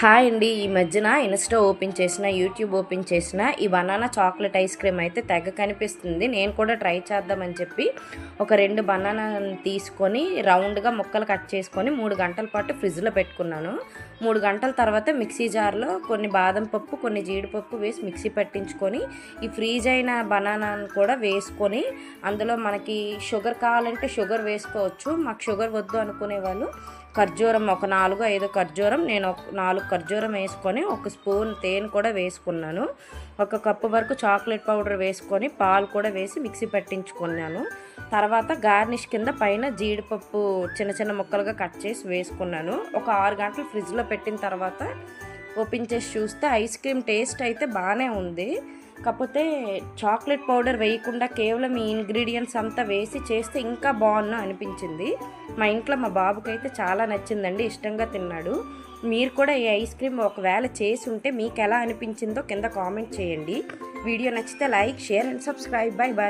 Hi అండి. ఈ మధ్యన ఇన్స్టా ఓపెన్ చేసిన, యూట్యూబ్ ఓపెన్ చేసిన ఈ బనానా చాక్లెట్ ఐస్ క్రీమ్ అయితే తెగ కనిపిస్తుంది. నేను కూడా ట్రై చేద్దామని చెప్పి ఒక 2 బనానాలను తీసుకొని రౌండ్గా ముక్కలు కట్ చేసుకొని 3 గంటల పాటు ఫ్రిడ్జ్లో పెట్టుకున్నాను. 3 గంటల తర్వాత మిక్సీ జార్లో కొన్ని బాదం పప్పు, కొన్ని జీడిపప్పు వేసి మిక్సీ పట్టించుకొని ఈ ఫ్రీజ్ అయిన బనానాను కూడా వేసుకొని అందులో మనకి షుగర్ కావాలంటే షుగర్ వేసుకోవచ్చు. మాకు షుగర్ వద్దు అనుకునే వాళ్ళు ఖర్జూరం ఒక 4-5 ఖర్జూరం, నేను 4 ఖర్జూరం వేసుకొని ఒక స్పూన్ తేనె కూడా వేసుకున్నాను. 1 కప్పు వరకు చాక్లెట్ పౌడర్ వేసుకొని పాలు కూడా వేసి మిక్సీ పట్టించుకున్నాను. తర్వాత గార్నిష్ కింద పైన జీడిపప్పు చిన్న చిన్న ముక్కలుగా కట్ చేసి వేసుకున్నాను. ఒక 6 గంటలు ఫ్రిడ్జ్లో పెట్టిన తర్వాత ఓపెన్ చేసి చూస్తే ఐస్ క్రీమ్ టేస్ట్ అయితే బాగానే ఉంది. కాకపోతే చాక్లెట్ పౌడర్ వేయకుండా కేవలం ఈ ఇంగ్రీడియంట్స్ అంతా వేసి చేస్తే ఇంకా బాగున్నా అనిపించింది. మా ఇంట్లో మా బాబుకి అయితే చాలా నచ్చిందండి, ఇష్టంగా తిన్నాడు. మీరు కూడా ఈ ఐస్ క్రీమ్ ఒకవేళ చేసి ఉంటే మీకు ఎలా అనిపించిందో కింద కామెంట్ చేయండి. వీడియో నచ్చితే like, share and subscribe. Bye bye.